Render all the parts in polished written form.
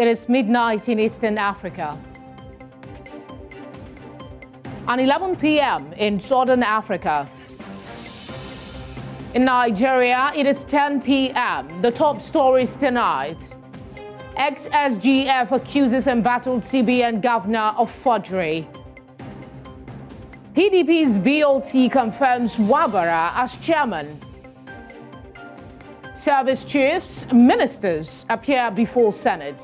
It is midnight in Eastern Africa. And 11 p.m. in Southern Africa. In Nigeria, it is 10 p.m. The top stories tonight. Ex-SGF accuses embattled CBN governor of forgery. PDP's BOT confirms Wabara as chairman. Service chiefs, ministers appear before Senate.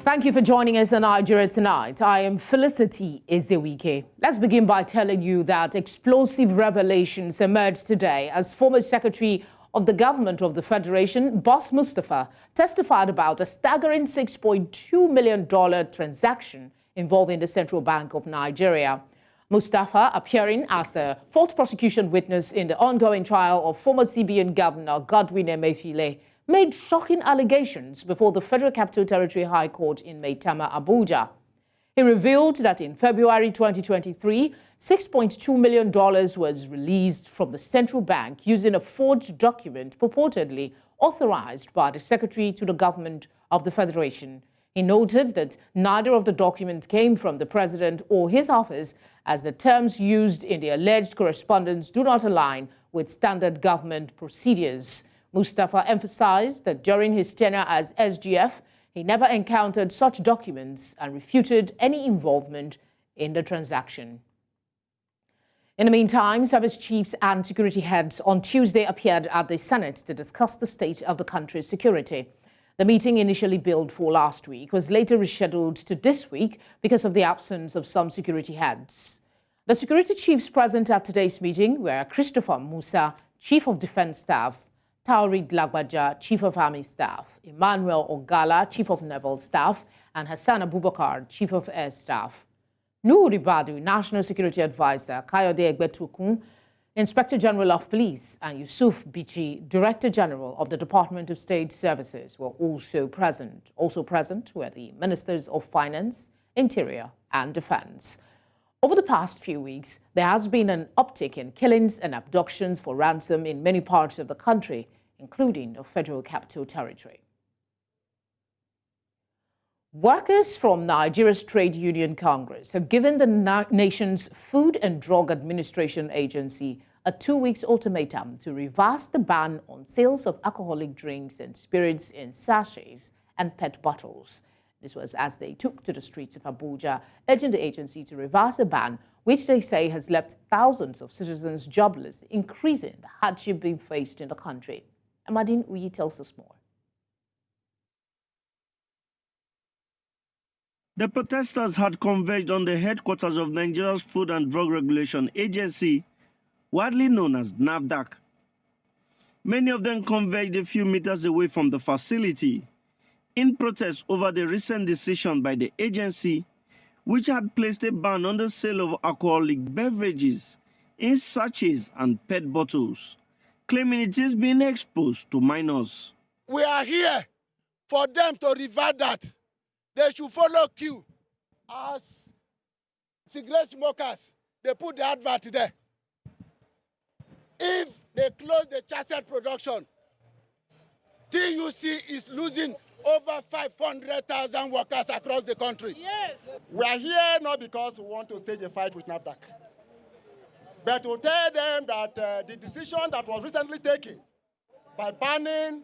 Thank you for joining us on Nigeria Tonight. I am Felicity Ezewuike. Let's begin by telling you that explosive revelations emerged today as former Secretary of the Government of the Federation, Boss Mustafa, testified about a staggering $6.2 million transaction involving the Central Bank of Nigeria. Mustafa, appearing as the fourth prosecution witness in the ongoing trial of former CBN Governor Godwin Emefiele, made shocking allegations before the Federal Capital Territory High Court in Maitama, Abuja. He revealed that in February 2023, $6.2 million was released from the central bank using a forged document purportedly authorized by the Secretary to the Government of the Federation. He noted that neither of the documents came from the President or his office, as the terms used in the alleged correspondence do not align with standard government procedures. Mustafa emphasized that during his tenure as SGF, he never encountered such documents and refuted any involvement in the transaction. In the meantime, service chiefs and security heads on Tuesday appeared at the Senate to discuss the state of the country's security. The meeting, initially billed for last week, was later rescheduled to this week because of the absence of some security heads. The security chiefs present at today's meeting were Christopher Musa, Chief of Defense Staff, Taurid Lagbaja, Chief of Army Staff, Emmanuel Ogala, Chief of Naval Staff, and Hassan Abubakar, Chief of Air Staff. Nuhu Ribadu, National Security Advisor, Kayode Egbetukun, Inspector General of Police, and Yusuf Bichi, Director General of the Department of State Services, were also present. Also present were the Ministers of Finance, Interior, and Defense. Over the past few weeks, there has been an uptick in killings and abductions for ransom in many parts of the country, including the Federal Capital Territory. Workers from Nigeria's Trade Union Congress have given the nation's Food and Drug Administration Agency a 2-week ultimatum to reverse the ban on sales of alcoholic drinks and spirits in sachets and PET bottles. This was as they took to the streets of Abuja, urging the agency to reverse a ban, which they say has left thousands of citizens jobless, increasing the hardship being faced in the country. Amadin Uyi tells us more. The protesters had converged on the headquarters of Nigeria's Food and Drug Regulation Agency, widely known as NAFDAC. Many of them converged a few meters away from the facility in protest over the recent decision by the agency, which had placed a ban on the sale of alcoholic beverages in sachets and PET bottles, claiming it is being exposed to minors. We are here for them to revert that. They should follow queue. As cigarette smokers, they put the advert there. If they close the chassis production, TUC is losing over 500,000 workers across the country. Yes. We are here not because we want to stage a fight with NAFDAC, but to tell them that the decision that was recently taken by banning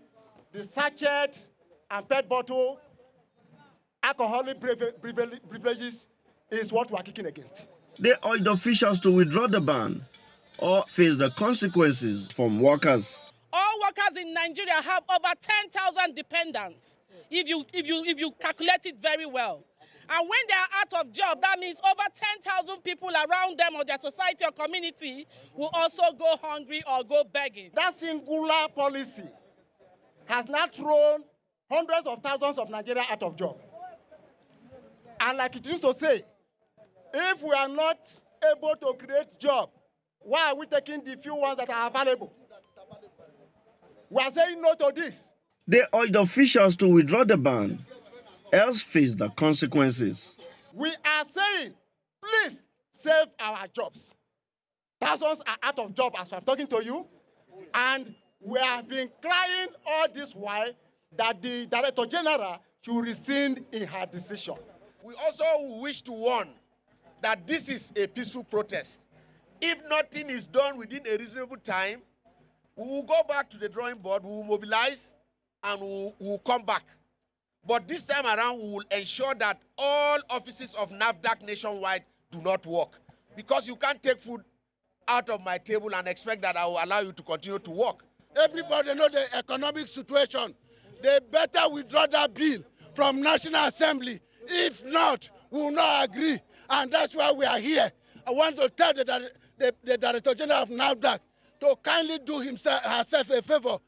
the sachet and PET bottle alcoholic beverages is what we are kicking against. They urged officials to withdraw the ban or face the consequences from workers. All workers in Nigeria have over 10,000 dependents, if you calculate it very well. And when they are out of job, that means over 10,000 people around them or their society or community will also go hungry or go begging. That singular policy has now thrown hundreds of thousands of Nigerians out of job. And like it used to say, if we are not able to create jobs, why are we taking the few ones that are available? We are saying no to this. They urged officials to withdraw the ban, else face the consequences. We are saying, please save our jobs. Thousands are out of job as I'm talking to you, and we have been crying all this while that the Director General should rescind in her decision. We also wish to warn that this is a peaceful protest. If nothing is done within a reasonable time, we will go back to the drawing board, we will mobilize, and we will come back. But this time around, we will ensure that all offices of NAFDAC nationwide do not work. Because you can't take food out of my table and expect that I will allow you to continue to work. Everybody know the economic situation. They better withdraw that bill from National Assembly. If not, we will not agree. And that's why we are here. I want to tell the Director General of NAFDAC to kindly do herself a favor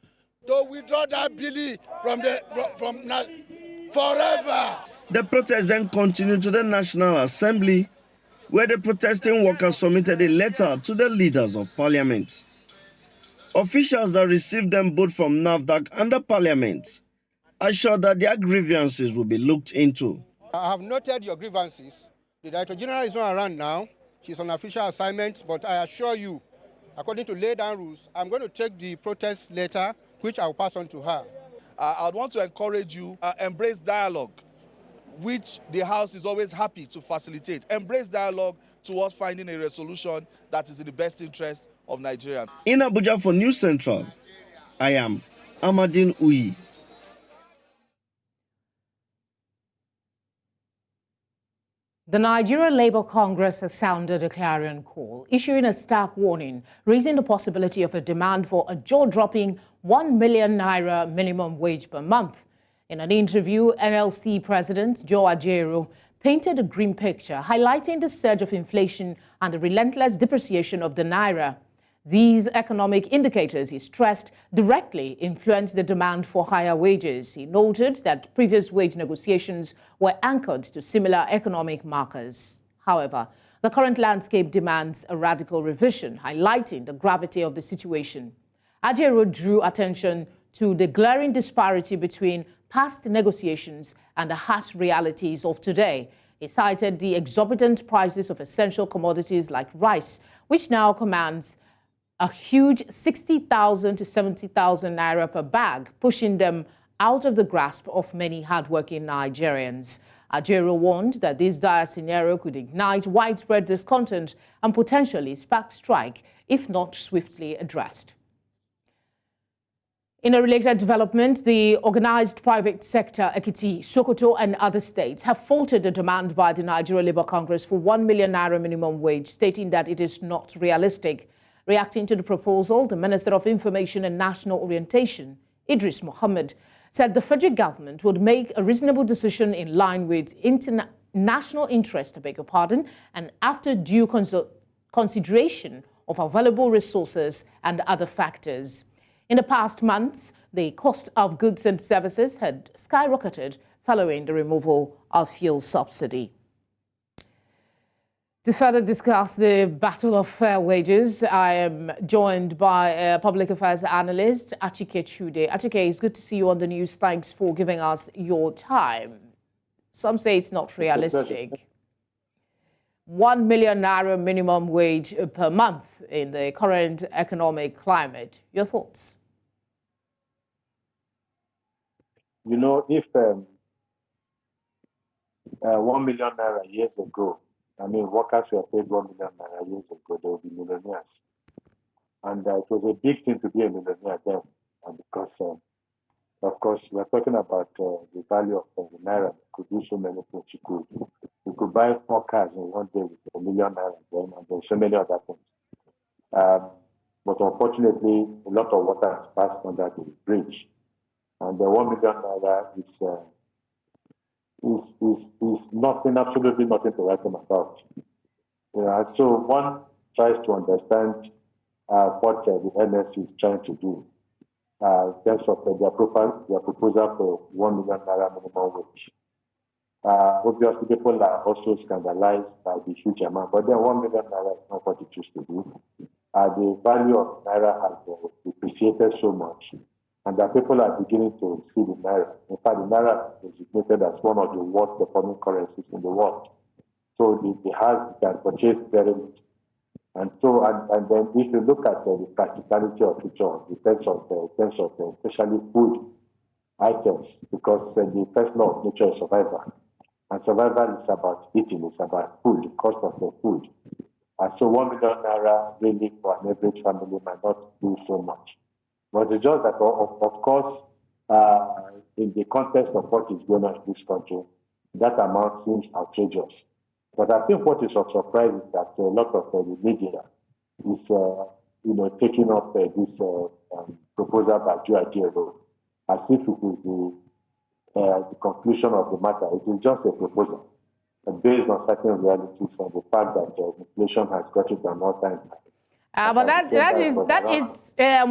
to withdraw that bill from forever. The protest then continued to the National Assembly, where the protesting workers submitted a letter to the leaders of parliament. Officials that received them both from NAFDAC and the parliament assured that their grievances will be looked into. I have noted your grievances. The Director General is not around now. She's on official assignment, but I assure you, according to laid down rules, I'm going to take the protest letter, which I'll pass on to her. I would want to encourage you, embrace dialogue, which the House is always happy to facilitate. Embrace dialogue towards finding a resolution that is in the best interest of Nigerians. In Abuja for News Central, I am Amadin Uyi. The Nigeria Labour Congress has sounded a clarion call, issuing a stark warning, raising the possibility of a demand for a jaw-dropping 1 million naira minimum wage per month. In an interview, NLC President Joe Ajaero painted a grim picture, highlighting the surge of inflation and the relentless depreciation of the naira. These economic indicators, he stressed, directly influence the demand for higher wages. He noted that previous wage negotiations were anchored to similar economic markers. However, the current landscape demands a radical revision, highlighting the gravity of the situation. Ajaero drew attention to the glaring disparity between past negotiations and the harsh realities of today. He cited the exorbitant prices of essential commodities like rice, which now commands a huge 60,000 to 70,000 naira per bag, pushing them out of the grasp of many hardworking Nigerians. Ajaero warned that this dire scenario could ignite widespread discontent and potentially spark strike if not swiftly addressed. In a related development, the organized private sector, Ekiti, Sokoto and other states have faulted the demand by the Nigeria Labour Congress for 1 million naira minimum wage, stating that it is not realistic. Reacting to the proposal, the Minister of Information and National Orientation, Idris Mohammed, said the federal government would make a reasonable decision in line with national interest, and after due consideration of available resources and other factors. In the past months, the cost of goods and services had skyrocketed following the removal of fuel subsidy. To further discuss the battle of fair wages, I am joined by public affairs analyst Achike Chude. Achike, it's good to see you on the news. Thanks for giving us your time. Some say it's not realistic. 1 million naira minimum wage per month in the current economic climate. Your thoughts? You know, if 1 million naira years ago, I mean, workers were paid 1 million naira years ago, they would be millionaires. And it was a big thing to be a millionaire then, and because, of course, we're talking about the value of the naira. You could do so many things. You could buy 4 cars in one day with 1 million naira then, and there's so many other things. But unfortunately, a lot of water has passed under the bridge. And the 1 million naira is nothing, absolutely nothing to write them about. So one tries to understand what the NS is trying to do in terms of their proposal for 1 million naira minimum wage. Obviously, people are also scandalized by the huge amount, but then 1 million naira is not what it used to do. The value of naira has depreciated so much, and that people are beginning to see the naira. In fact, the naira is designated as one of the worst performing currencies in the world. So the house can purchase very little. And so, and then if you look at the practicality of it all, in terms of especially food, items because the first law of nature is survival. And survival is about eating, it's about food, the cost of the food. And so 1 million naira really for an average family might not do so much. But it's just that, of course, in the context of what is going on in this country, that amount seems outrageous. But I think what is of surprise is that a lot of the media is, taking up this proposal by Joe as if it is the conclusion of the matter. It is just a proposal based on certain realities and the fact that inflation has got to an all-time high. But that is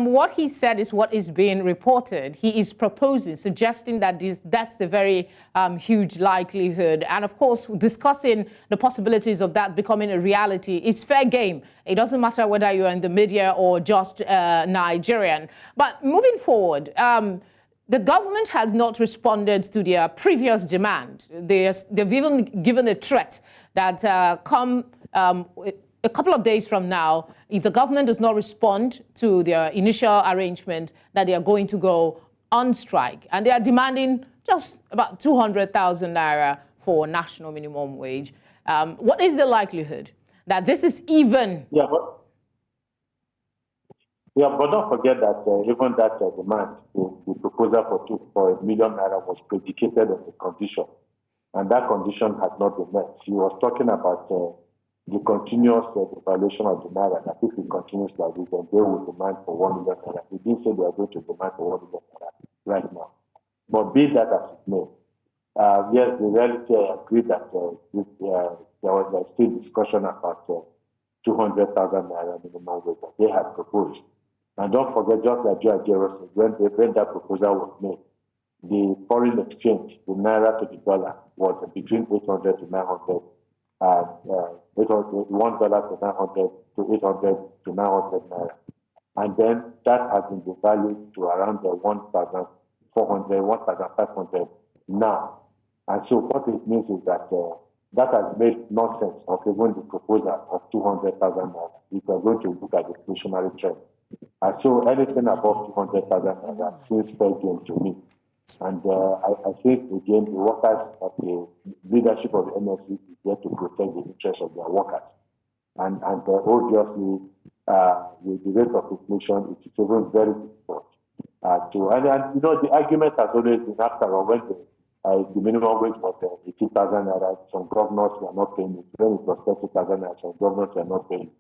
what he said is what is being reported. He is proposing, suggesting that that's a very huge likelihood. And of course, discussing the possibilities of that becoming a reality is fair game. It doesn't matter whether you're in the media or just Nigerian. But moving forward, the government has not responded to their previous demand. They've even given a threat that come a couple of days from now, if the government does not respond to their initial arrangement, that they are going to go on strike. And they are demanding just about 200,000 naira for national minimum wage. What is the likelihood that this is even? Yeah, but don't forget that even that demand, the proposal for 1 million naira was predicated on a condition. And that condition has not been met. He was talking about the continuous devaluation of the naira, that if it continues like this, then they will demand for 1 million naira. He didn't say they are going to demand for 1 million naira right now. But be that as it may, yes, the reality, I agree that there was still discussion about 200,000 naira minimum wage that they had proposed. And don't forget, just like Joe said, when that proposal was made, the foreign exchange, the naira to the dollar, was between 800 to 900. $1 to 900 to 800 to 900 naira. And then that has been devalued to around 1,400, 1,500 now. And so what it means is that that has made no sense of even the proposal of 200,000 naira if we're going to look at the inflationary trend. And so anything above 200,000 naira seems fair game to me. And I think, again, the workers of the leadership of the NSC is there to protect the interests of their workers. And obviously, with the rate of inflation, it is even very difficult and the argument has always been after all, when the minimum wage was 80,000 naira, some governors were not paying it. When it was 30,000 naira, some governors were not paying it.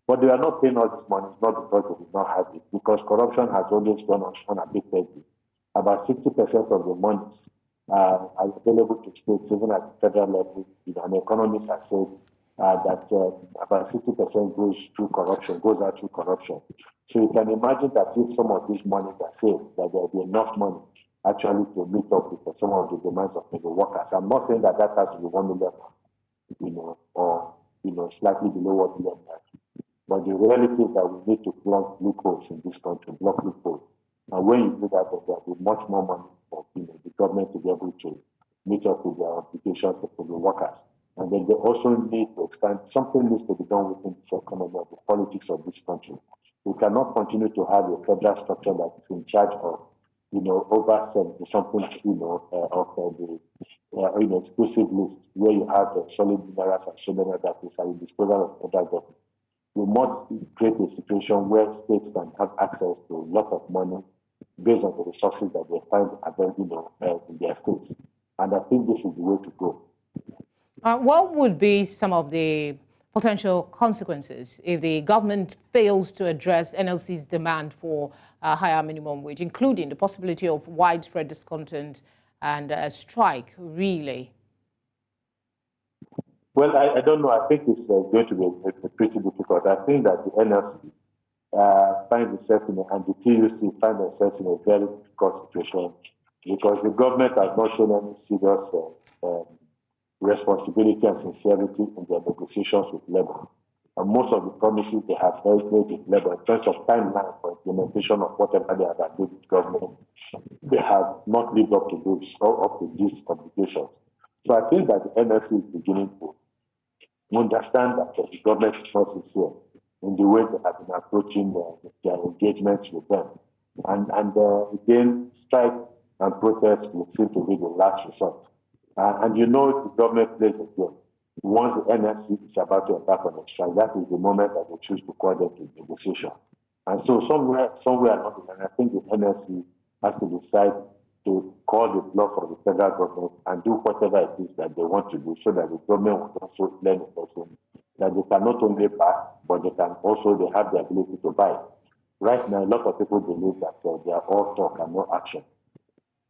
But they are not paying all this money, not because they did not have it, because corruption has always gone on unabated. About 60% of the money are available to states, even at the federal level. And economists have said that about 60% goes out through corruption. So you can imagine that if some of these monies are saved, that there will be enough money actually to meet up with some of the demands of the workers. I'm not saying that has to be 1 million, or slightly below 1 million. But the reality is that we need to block loopholes in this country, block loopholes. And when you do that, there will be much more money for the government to be able to meet up with their obligations for the workers. And then they also need to expand. Something needs to be done within this economy of the politics of this country. We cannot continue to have a federal structure that is in charge of, over something, of the exclusive list where you have solid minerals and so many other things at the disposal of federal government. We must create a situation where states can have access to a lot of money based on the resources that they find available in their states. And I think this is the way to go. What would be some of the potential consequences if the government fails to address NLC's demand for a higher minimum wage, including the possibility of widespread discontent and a strike, really? Well, I don't know. I think it's going to be pretty difficult. I think that the NLC finds itself and the TUC find themselves in a very difficult situation because the government has not shown any serious responsibility and sincerity in their negotiations with labor. And most of the promises they have made with labor in terms of timeline for implementation of whatever they have agreed with government, they have not lived up to these obligations. So I think that the NLC is beginning to understand that the government is not sincere in the way they have been approaching their engagements with them. And again, strike and protest will seem to be the last resort. And you know the government plays a game. Once the NSC is about to embark on a strike, that is the moment that they choose to call them to negotiation. And so somewhere along the line, I think the NSC has to decide to call the bluff of the federal government and do whatever it is that they want to do so that the government will also learn a lesson that they can not only buy, but they have the ability to buy. Right now, a lot of people believe that they are all talk and no action.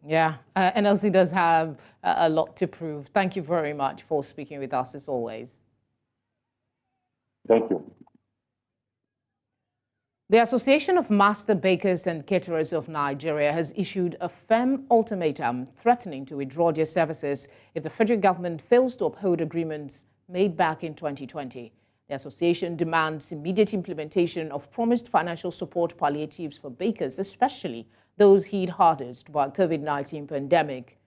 Yeah, NLC does have a lot to prove. Thank you very much for speaking with us as always. Thank you. The Association of Master Bakers and Caterers of Nigeria has issued a firm ultimatum threatening to withdraw their services if the federal government fails to uphold agreements made back in 2020. The association demands immediate implementation of promised financial support palliatives for bakers, especially those hit hardest by COVID-19 pandemic.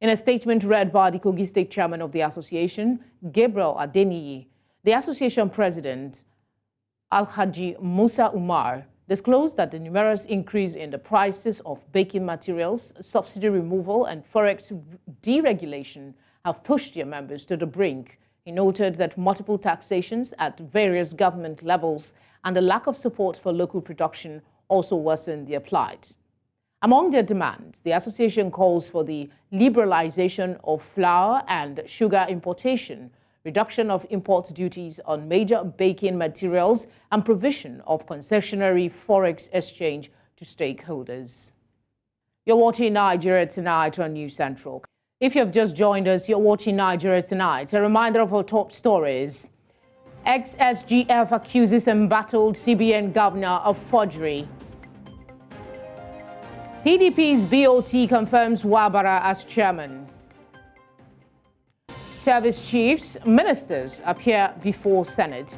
In a statement read by the Kogi State Chairman of the association, Gabriel Adeniyi, the association president, Alhaji Musa Umar, disclosed that the numerous increase in the prices of baking materials, subsidy removal, and forex deregulation have pushed their members to the brink. He noted that multiple taxations at various government levels and the lack of support for local production also worsened their plight. Among their demands, the association calls for the liberalization of flour and sugar importation, reduction of import duties on major baking materials, and provision of concessionary forex exchange to stakeholders. You're watching Nigeria Tonight on News Central. If you've just joined us, you're watching Nigeria Tonight. A reminder of our top stories. Ex-SGF accuses embattled CBN governor of forgery. PDP's BOT confirms Wabara as chairman. Service chiefs, ministers appear before Senate.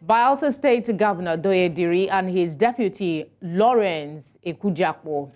Bayelsa State Governor Doye Diri and his deputy Lawrence Erujakpo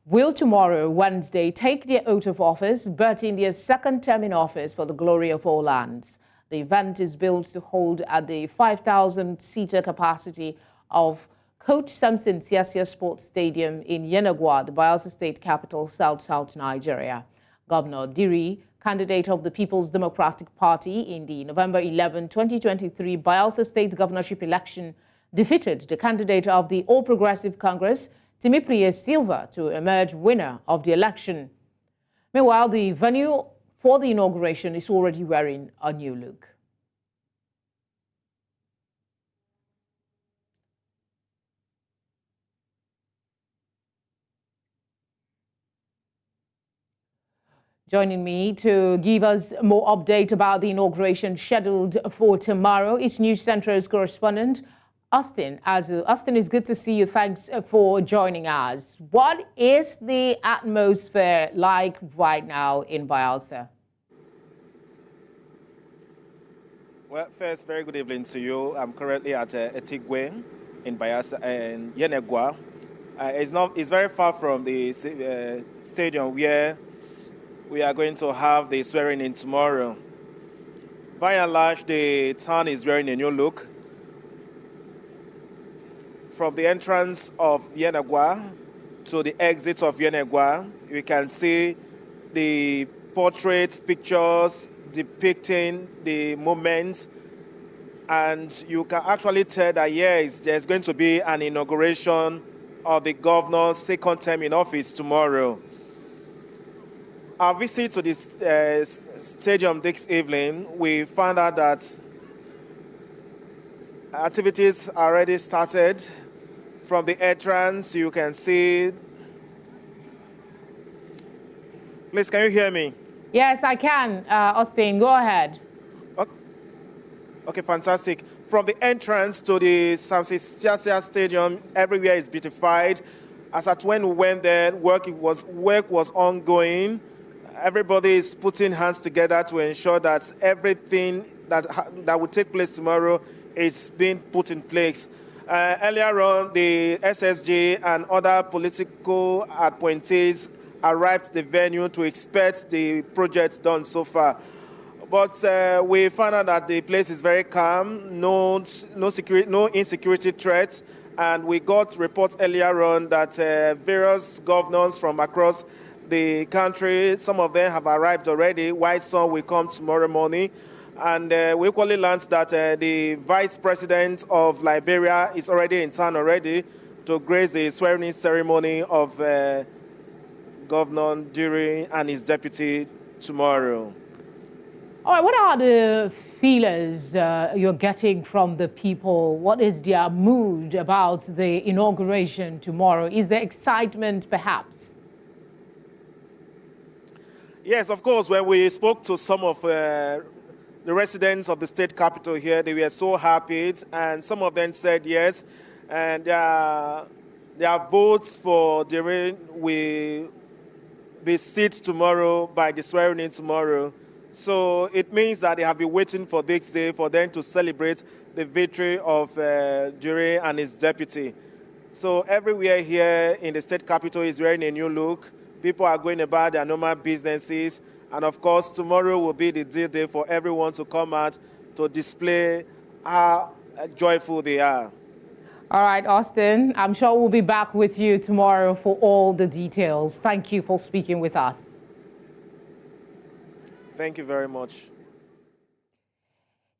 will tomorrow, Wednesday, take their oath of office, birthing their second term in office for the glory of all lands. The event is built to hold at the 5,000-seater capacity of Coach Samson Siasia Sports Stadium in Yenagwa, the Bayelsa State capital, South Nigeria. Governor Diri, candidate of the People's Democratic Party in the November 11, 2023 Bayelsa State governorship election, defeated the candidate of the All Progressive Congress, Timipriye Silva, to emerge winner of the election. Meanwhile, the venue for the inauguration is already wearing a new look. Joining me to give us more update about the inauguration scheduled for tomorrow is News Central's correspondent, Austin Azu. Austin, it's good to see you. Thanks for joining us. What is the atmosphere like right now in Bayelsa? Well, first, very good evening to you. I'm currently at Ezewuike in Bayelsa and Yenagwa. It's very far from the stadium where we are going to have the swearing in tomorrow. By and large, the town is wearing a new look. From the entrance of Yenagwa to the exit of Yenagwa, you can see the portraits, pictures depicting the moments, and you can actually tell that yes, there's going to be an inauguration of the governor's second term in office tomorrow. Our visit to this stadium this evening, we found out that activities already started. From the entrance, you can see. Please, can you hear me? Yes, I can. Austin, go ahead. Okay, fantastic. From the entrance to the Samson Siasia Stadium, everywhere is beautified. As at when we went there, work was ongoing. Everybody is putting hands together to ensure that everything that will take place tomorrow is being put in place. Earlier on, the SSG and other political appointees arrived at the venue to inspect the projects done so far. But we found out that the place is very calm, no insecurity threats, And we got reports earlier on that various governors from across the country, some of them have arrived already. White Sun will come tomorrow morning. And we equally learned that the vice president of Liberia is already in town already to grace the swearing-in ceremony of Governor Duri and his deputy tomorrow. All right, what are the feelers you're getting from the people? What is their mood about the inauguration tomorrow? Is there excitement, perhaps? Yes, of course. When we spoke to some of the residents of the state capital here, they were so happy, and some of them said yes, and their votes for Duri will be set tomorrow by the swearing-in tomorrow. So it means that they have been waiting for this day for them to celebrate the victory of Duri and his deputy. So everywhere here in the state capital is wearing a new look. People are going about their normal businesses. And of course, tomorrow will be the day for everyone to come out to display how joyful they are. All right, Austin, I'm sure we'll be back with you tomorrow for all the details. Thank you for speaking with us. Thank you very much.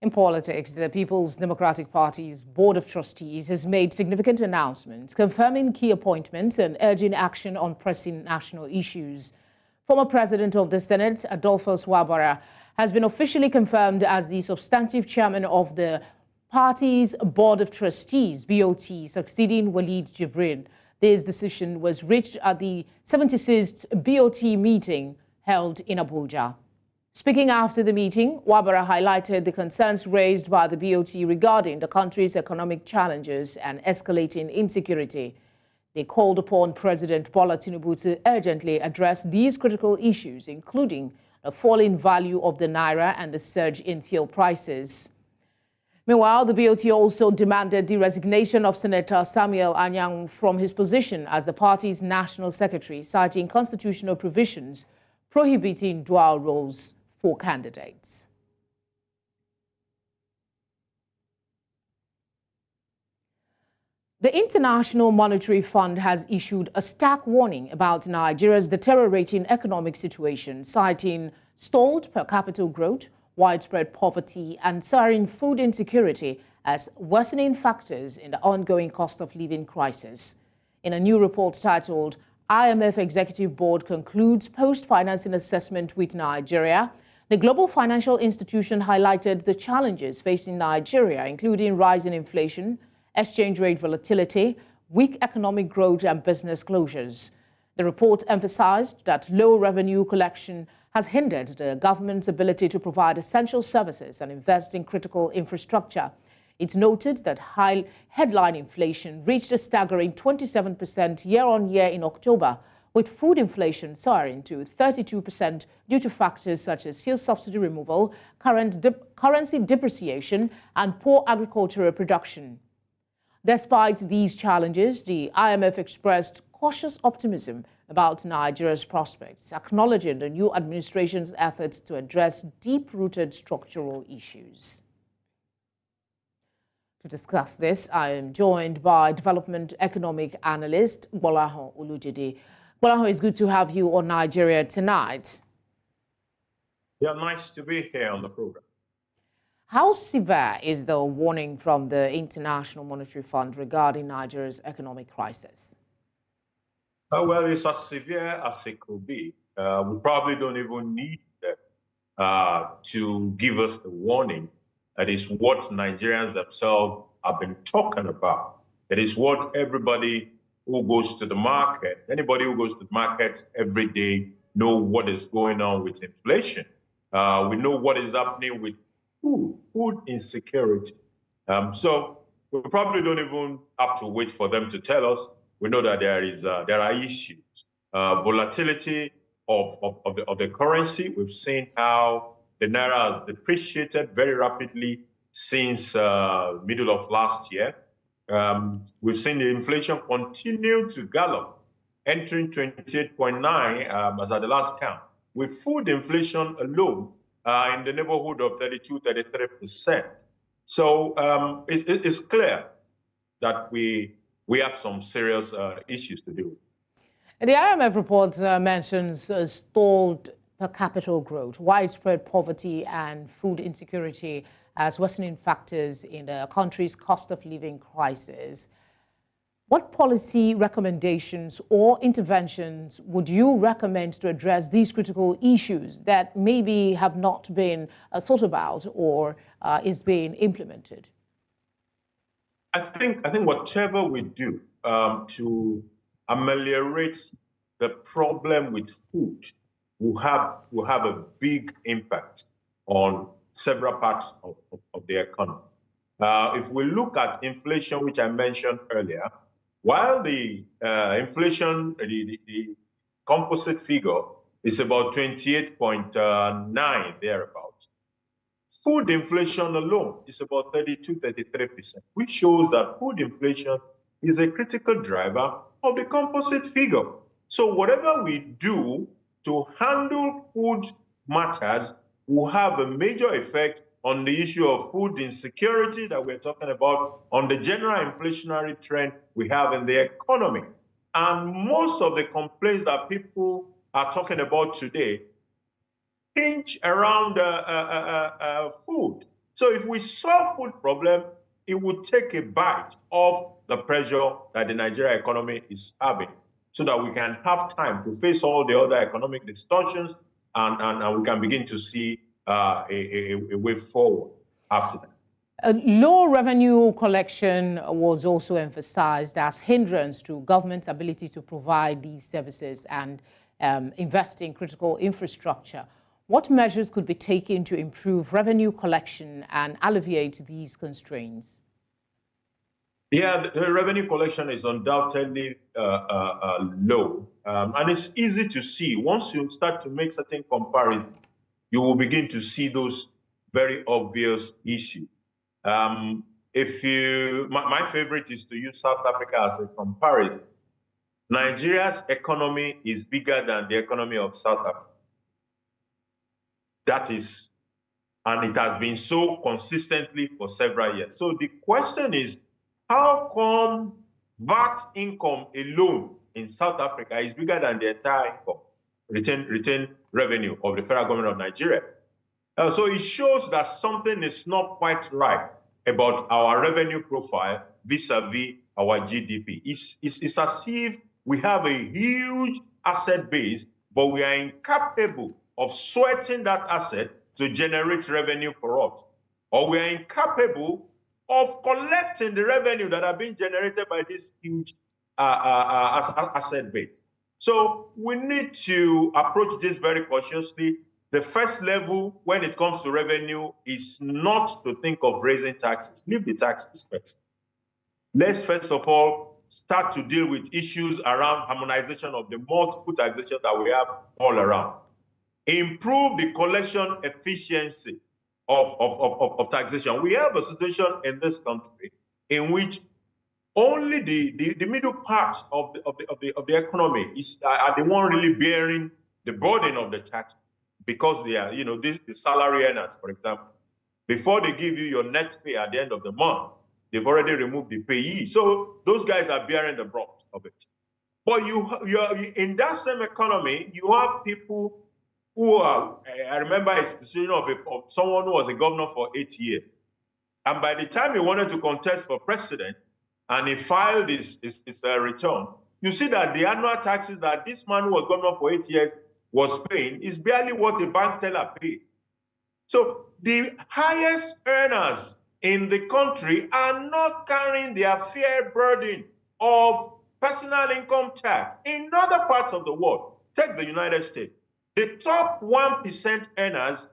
In politics, the People's Democratic Party's Board of Trustees has made significant announcements confirming key appointments and urging action on pressing national issues. Former President of the Senate, Adolphus Wabara, has been officially confirmed as the substantive chairman of the party's Board of Trustees, BOT, succeeding Walid Jibrin. This decision was reached at the 76th BOT meeting held in Abuja. Speaking after the meeting, Wabara highlighted the concerns raised by the BOT regarding the country's economic challenges and escalating insecurity. They called upon President Bola Tinubu to urgently address these critical issues, including the falling value of the naira and the surge in fuel prices. Meanwhile, the BOT also demanded the resignation of Senator Samuel Anyang from his position as the party's national secretary, citing constitutional provisions prohibiting dual roles for candidates. The International Monetary Fund has issued a stark warning about Nigeria's deteriorating economic situation, citing stalled per capita growth, widespread poverty, and soaring food insecurity as worsening factors in the ongoing cost of living crisis. In a new report titled, IMF Executive Board concludes post-financing assessment with Nigeria, the global financial institution highlighted the challenges facing Nigeria, including rising inflation, exchange rate volatility, weak economic growth, and business closures. The report emphasized that low revenue collection has hindered the government's ability to provide essential services and invest in critical infrastructure. It noted that high headline inflation reached a staggering 27% year-on-year in October, with food inflation soaring to 32% due to factors such as fuel subsidy removal, currency depreciation, and poor agricultural production. Despite these challenges, the IMF expressed cautious optimism about Nigeria's prospects, acknowledging the new administration's efforts to address deep-rooted structural issues. To discuss this, I am joined by development economic analyst Gbolahan Olujide. Gbolahan, it's good to have you on Nigeria Tonight. Yeah, nice to be here on the program. How severe is the warning from the International Monetary Fund regarding Nigeria's economic crisis? Well, it's as severe as it could be. We probably don't even need them to give us the warning. That is what Nigerians themselves have been talking about. That is what everybody who goes to the market, anybody who goes to the market every day, know what is going on with inflation. We know what is happening with food insecurity. So we probably don't even have to wait for them to tell us. We know that there are issues. Volatility of the currency. We've seen how the naira has depreciated very rapidly since middle of last year. We've seen the inflation continue to gallop, entering 28.9 as at the last count, with food inflation alone in the neighborhood of 32–33%. So it's clear that we we have some serious issues to deal with. The IMF report mentions stalled per capita growth, widespread poverty and food insecurity as worsening factors in the country's cost of living crisis. What policy recommendations or interventions would you recommend to address these critical issues that maybe have not been thought about or is being implemented? I think whatever we do to ameliorate the problem with food will have a big impact on several parts of the economy. If we look at inflation, which I mentioned earlier, while the inflation, the composite figure is about 28.9 thereabouts, food inflation alone is about 32–33%, which shows that food inflation is a critical driver of the composite figure. So whatever we do to handle food matters will have a major effect on the issue of food insecurity that we're talking about, on the general inflationary trend we have in the economy. And most of the complaints that people are talking about today hinge around food. So if we solve food problem, it would take a bite off the pressure that the Nigerian economy is having, so that we can have time to face all the other economic distortions and we can begin to see a way forward after that. Low revenue collection was also emphasized as hindrance to government's ability to provide these services and invest in critical infrastructure. What measures could be taken to improve revenue collection and alleviate these constraints? Yeah, the revenue collection is undoubtedly low, and it's easy to see. Once you start to make certain comparisons, you will begin to see those very obvious issues. My favorite is to use South Africa as a comparison. Nigeria's economy is bigger than the economy of South Africa. That is, and it has been so consistently for several years. So the question is, how come VAT income alone in South Africa is bigger than the entire income, return revenue of the federal government of Nigeria? So it shows that something is not quite right about our revenue profile vis-a-vis our GDP. It's as if we have a huge asset base, but we are incapable of sweating that asset to generate revenue for us. Or we are incapable of collecting the revenue that are being generated by this huge asset base. So we need to approach this very cautiously. The first level when it comes to revenue is not to think of raising taxes. Leave the taxes first. Let's first of all start to deal with issues around harmonization of the multiple taxation that we have all around. Improve the collection efficiency of taxation. We have a situation in this country in which only the middle part of the economy are the one really bearing the burden of the tax, because they are, the salary earners, for example. Before they give you your net pay at the end of the month, they've already removed the payee. So those guys are bearing the brunt of it. But you're in that same economy, you have people who are, I remember a situation of someone who was a governor for 8 years. And by the time he wanted to contest for president and he filed his return, you see that the annual taxes that this man who was governor for 8 years was paying is barely what a bank teller paid. So the highest earners in the country are not carrying their fair burden of personal income tax. In other parts of the world, take the United States, the top 1% earners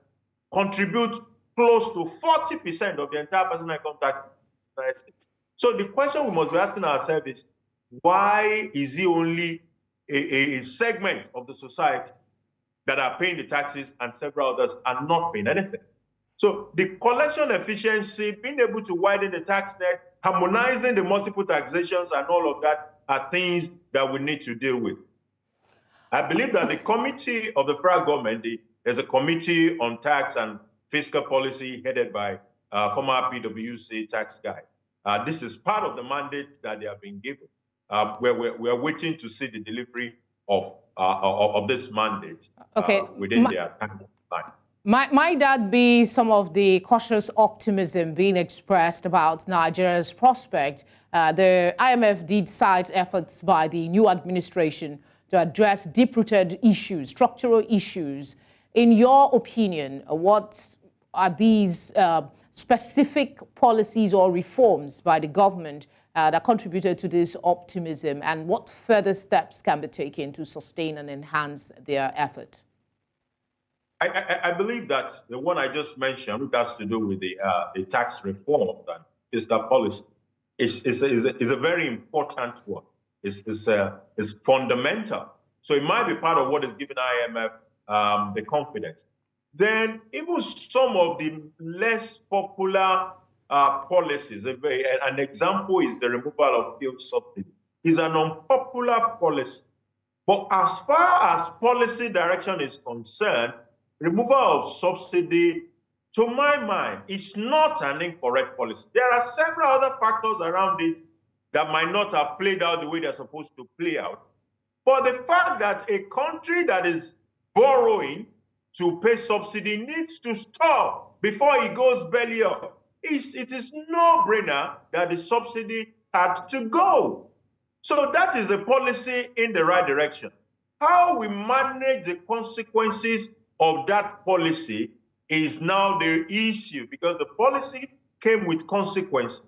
contribute close to 40% of the entire personal income tax in the United States. So the question we must be asking ourselves is, why is it only a segment of the society that are paying the taxes and several others are not paying anything? So the collection efficiency, being able to widen the tax net, harmonizing the multiple taxations and all of that are things that we need to deal with. I believe that the committee of the federal government, there's a committee on tax and fiscal policy headed by former PwC tax guy, This is part of the mandate that they have been given. We're waiting to see the delivery of this mandate within their timeline. Might that be some of the cautious optimism being expressed about Nigeria's prospect? The IMF did cite efforts by the new administration to address deep-rooted issues, structural issues. In your opinion, what are these specific policies or reforms by the government that contributed to this optimism, and what further steps can be taken to sustain and enhance their effort? I believe that the one I just mentioned, which has to do with the tax reform and fiscal policy, is a very important one. It's fundamental. So it might be part of what is giving IMF the confidence. Then even some of the less popular policies, an example is the removal of fuel subsidy. It's an unpopular policy. But as far as policy direction is concerned, removal of subsidy, to my mind, is not an incorrect policy. There are several other factors around it that might not have played out the way they're supposed to play out. But the fact that a country that is borrowing to pay subsidy needs to stop before it goes belly up, it is no-brainer that the subsidy had to go. So that is a policy in the right direction. How we manage the consequences of that policy is now the issue, because the policy came with consequences.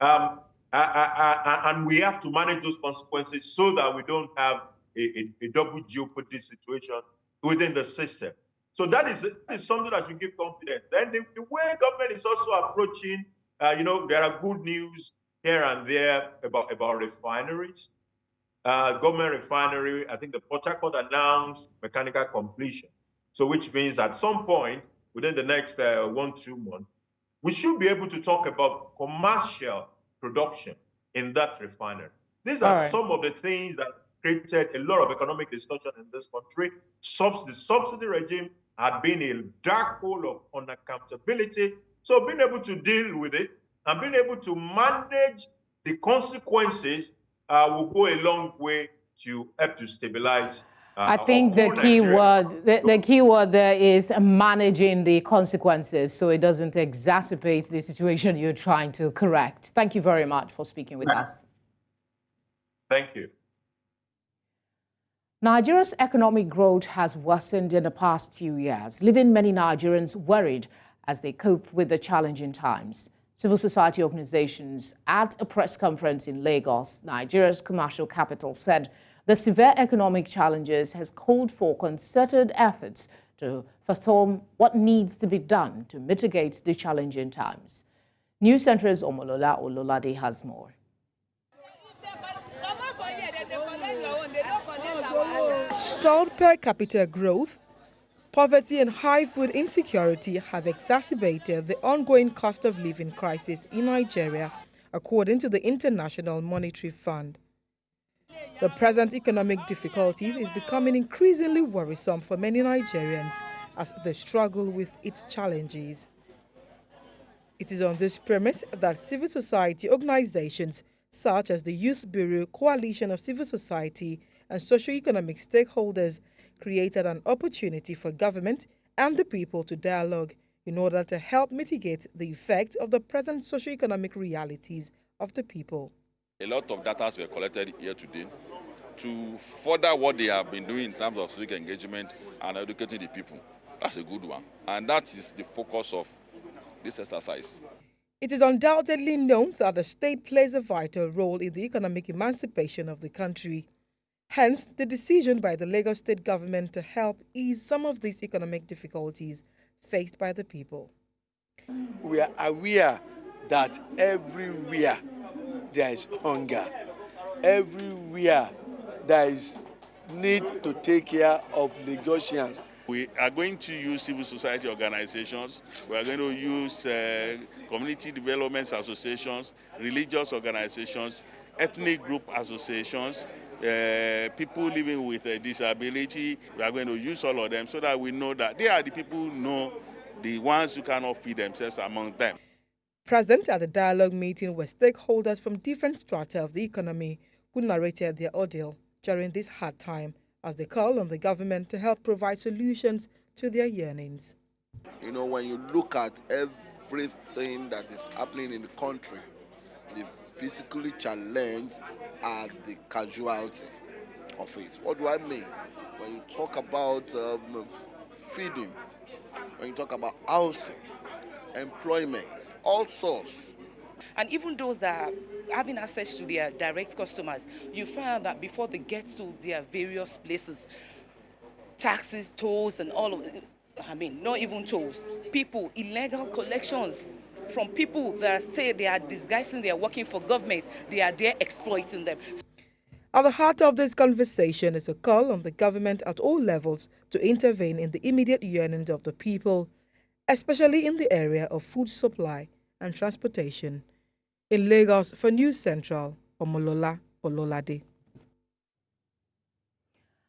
And we have to manage those consequences so that we don't have a double jeopardy situation within the system. So that is something that should give confidence. Then the way government is also approaching, there are good news here and there about refineries. Government refinery, I think the Port Harcourt announced mechanical completion. So which means at some point within the next 1-2 months, we should be able to talk about commercial production in that refinery. These are some of the things that created a lot of economic discussion in this country. The subsidy regime had been a dark hole of unaccountability. So being able to deal with it and being able to manage the consequences will go a long way to help to stabilize. I think the key word there is managing the consequences so it doesn't exacerbate the situation you're trying to correct. Thank you very much for speaking with us. Thank you. Nigeria's economic growth has worsened in the past few years, leaving many Nigerians worried as they cope with the challenging times. Civil society organizations at a press conference in Lagos, Nigeria's commercial capital, said the severe economic challenges has called for concerted efforts to perform what needs to be done to mitigate the challenging times. News Center's Omolola Ololade has more. Stalled per capita growth, poverty and high food insecurity have exacerbated the ongoing cost of living crisis in Nigeria, according to the International Monetary Fund. The present economic difficulties is becoming increasingly worrisome for many Nigerians as they struggle with its challenges. It is on this premise that civil society organizations such as the Youth Bureau, Coalition of Civil Society and Socio-Economic Stakeholders created an opportunity for government and the people to dialogue in order to help mitigate the effect of the present socio-economic realities of the people. A lot of data were collected here today to further what they have been doing in terms of civic engagement and educating the people. That's a good one. And that is the focus of this exercise. It is undoubtedly known that the state plays a vital role in the economic emancipation of the country. Hence, the decision by the Lagos state government to help ease some of these economic difficulties faced by the people. We are aware that everywhere there is hunger. Everywhere there is need to take care of Lagosians. We are going to use civil society organizations. We are going to use community development associations, religious organizations, ethnic group associations, people living with a disability. We are going to use all of them so that we know that they are the people who know the ones who cannot feed themselves among them. Present at the dialogue meeting were stakeholders from different strata of the economy who narrated their ordeal during this hard time as they call on the government to help provide solutions to their yearnings. You know, when you look at everything that is happening in the country, the physically challenged are the casualty of it. What do I mean? When you talk about feeding, when you talk about housing, employment, all sorts. And even those that are having access to their direct customers, you find that before they get to their various places, taxes, tolls, and all of it, not even tolls, people, illegal collections from people that say they are disguising they are working for government, they are there exploiting them. At the heart of this conversation is a call on the government at all levels to intervene in the immediate yearnings of the people, especially in the area of food supply and transportation. In Lagos, for News Central, Omolola Ololade.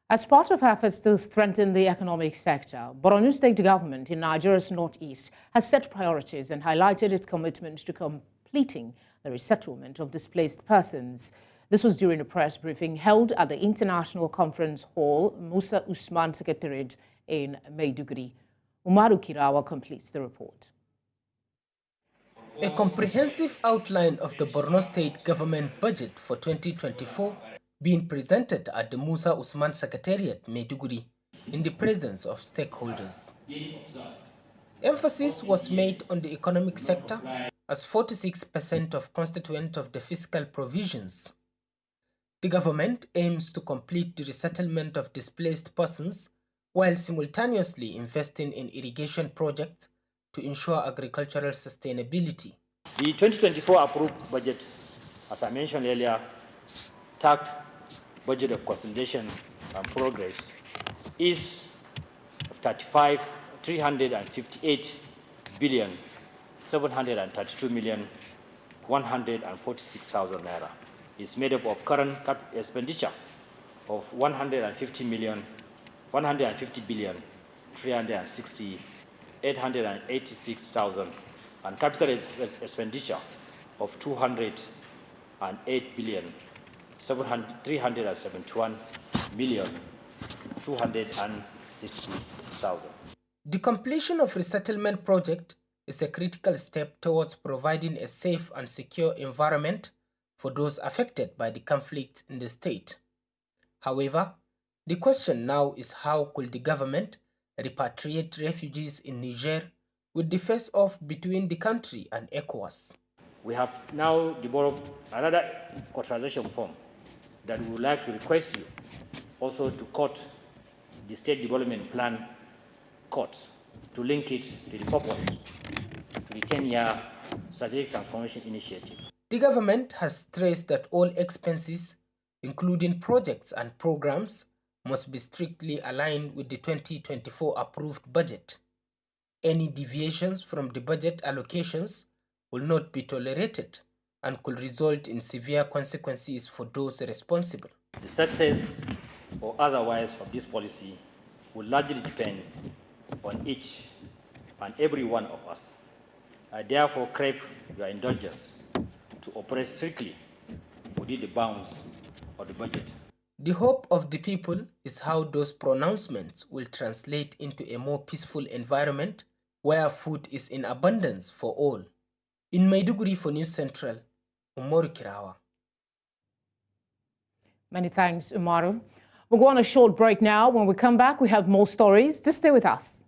As part of efforts to strengthen the economic sector, Borno State government in Nigeria's northeast has set priorities and highlighted its commitment to completing the resettlement of displaced persons. This was during a press briefing held at the International Conference Hall, Musa Usman Secretariat in Maiduguri. Umaru Kirawa completes the report. A comprehensive outline of the Borno State government budget for 2024 being presented at the Musa Usman Secretariat, Maiduguri, in the presence of stakeholders. Emphasis was made on the economic sector as 46% of constituent of the fiscal provisions. The government aims to complete the resettlement of displaced persons while simultaneously investing in irrigation projects to ensure agricultural sustainability. The 2024 approved budget, as I mentioned earlier, tagged budget of consolidation and progress is 358 billion 732 million 146,000 naira. It's made up of current expenditure of 150 billion 360 886,000 and capital expenditure of 208 billion 371 million 260,000. The completion of resettlement project is a critical step towards providing a safe and secure environment for those affected by the conflict in the state. However, the question now is how could the government repatriate refugees in Niger with the face-off between the country and ECOWAS? We have now developed another authorization form that we would like to request you also to quote the State Development Plan quote to link it to the purpose to the 10-year strategic transformation initiative. The government has stressed that all expenses, including projects and programs, must be strictly aligned with the 2024 approved budget. Any deviations from the budget allocations will not be tolerated and could result in severe consequences for those responsible. The success or otherwise of this policy will largely depend on each and every one of us. I therefore crave your indulgence to operate strictly within the bounds of the budget. The hope of the people is how those pronouncements will translate into a more peaceful environment where food is in abundance for all. In Maiduguri for News Central, Umaru Kirawa. Many thanks, Umaru. We'll go on a short break now. When we come back, we have more stories. Just stay with us.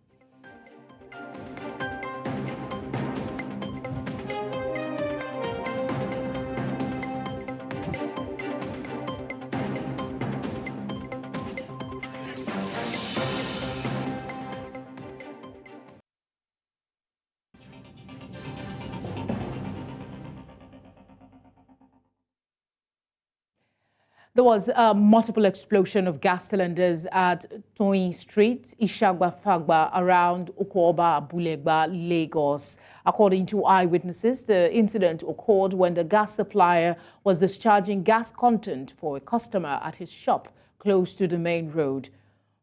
There was a multiple explosion of gas cylinders at Toyin Street, Ishagba-Fagba, around Okoba, Bulegba, Lagos. According to eyewitnesses, the incident occurred when the gas supplier was discharging gas content for a customer at his shop close to the main road.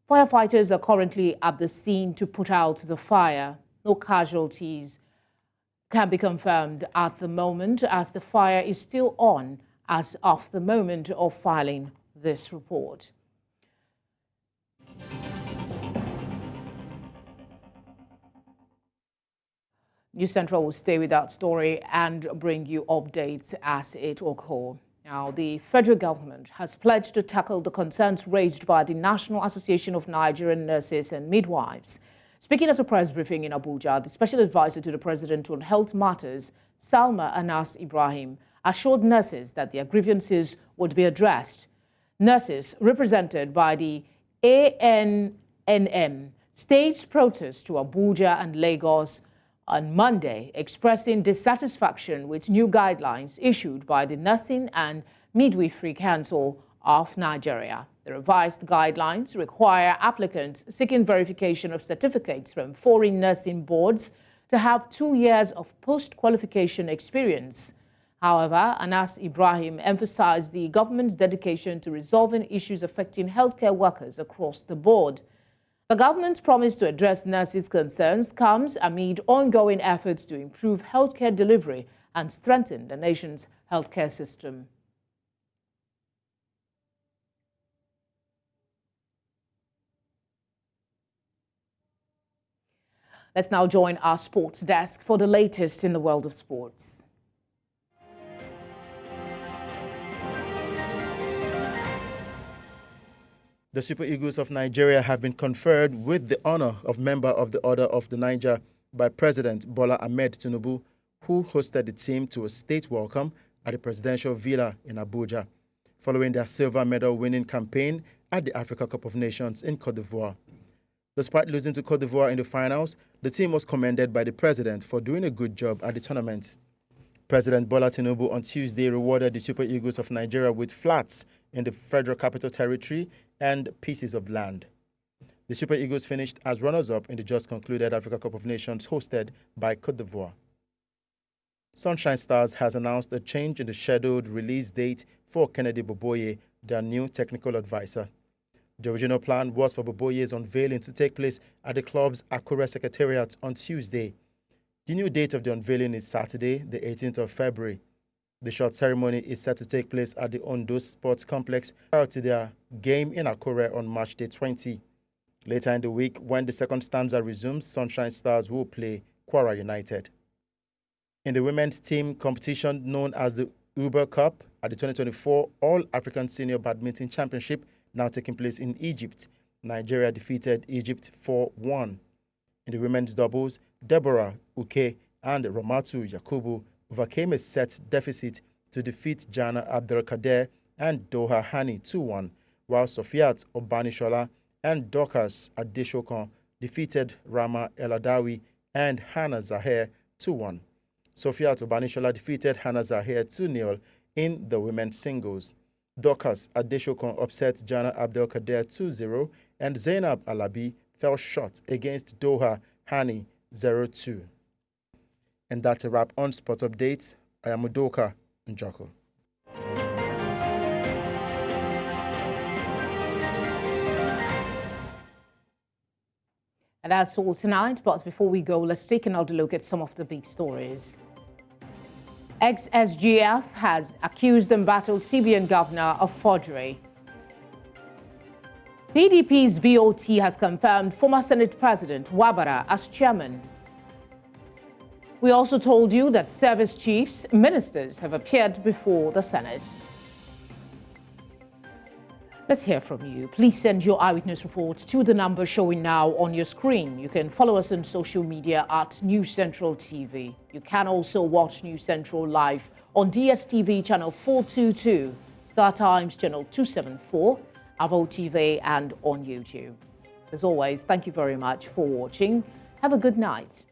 Firefighters are currently at the scene to put out the fire. No casualties can be confirmed at the moment, as the fire is still on as of the moment of filing this report. News Central will stay with that story and bring you updates as it occurs. Now, the federal government has pledged to tackle the concerns raised by the National Association of Nigerian Nurses and Midwives. Speaking at a press briefing in Abuja, the special advisor to the president on health matters, Salma Anas Ibrahim, assured nurses that their grievances would be addressed. Nurses, represented by the ANNM, staged protests to Abuja and Lagos on Monday, expressing dissatisfaction with new guidelines issued by the Nursing and Midwifery Council of Nigeria. The revised guidelines require applicants seeking verification of certificates from foreign nursing boards to have 2 years of post-qualification experience. However, Anas Ibrahim emphasized the government's dedication to resolving issues affecting healthcare workers across the board. The government's promise to address nurses' concerns comes amid ongoing efforts to improve healthcare delivery and strengthen the nation's healthcare system. Let's now join our sports desk for the latest in the world of sports. The Super Eagles of Nigeria have been conferred with the honor of Member of the Order of the Niger by President Bola Ahmed Tinubu, who hosted the team to a state welcome at the presidential villa in Abuja, following their silver medal winning campaign at the Africa Cup of Nations in Côte d'Ivoire. Despite losing to Côte d'Ivoire in the finals, the team was commended by the president for doing a good job at the tournament. President Bola Tinubu on Tuesday rewarded the Super Eagles of Nigeria with flats in the Federal Capital Territory and pieces of land. The Super Eagles finished as runners-up in the just concluded Africa Cup of Nations hosted by Côte d'Ivoire. Sunshine Stars has announced a change in the scheduled release date for Kennedy Boboye, their new technical advisor. The original plan was for Boboye's unveiling to take place at the club's Akure Secretariat on Tuesday. The new date of the unveiling is Saturday, the 18th of February. The short ceremony is set to take place at the Ondo Sports Complex prior to their game in Akure on March Day 20. Later in the week, when the second stanza resumes, Sunshine Stars will play Kwara United. In the women's team competition known as the Uber Cup at the 2024 All-African Senior Badminton Championship, now taking place in Egypt, Nigeria defeated Egypt 4-1. In the women's doubles, Deborah Uke and Ramatu Yakubu overcame a set deficit to defeat Jana Abdelkader and Doha Hani 2-1, while Sofiat Obanishola and Dorcas Adeshokan defeated Rama Eladawi and Hannah Zaher 2-1. Sofiat Obanishola defeated Hannah Zaher 2-0 in the women's singles. Dorcas Adeshokan upset Jana Abdelkader 2-0, and Zainab Alabi fell short against Doha Hani 0-2. And that's a wrap on Sport Updates. I am Udoka Njoko. And that's all tonight, but before we go, let's take another look at some of the big stories. Ex-SGF has accused embattled CBN governor of forgery. PDP's BOT has confirmed former Senate President Wabara as chairman. We also told you that service chiefs, ministers have appeared before the Senate. Let's hear from you. Please send your eyewitness reports to the number showing now on your screen. You can follow us on social media at News Central TV. You can also watch News Central live on DSTV channel 422, Star Times channel 274, Avo TV, and on YouTube. As always, thank you very much for watching. Have a good night.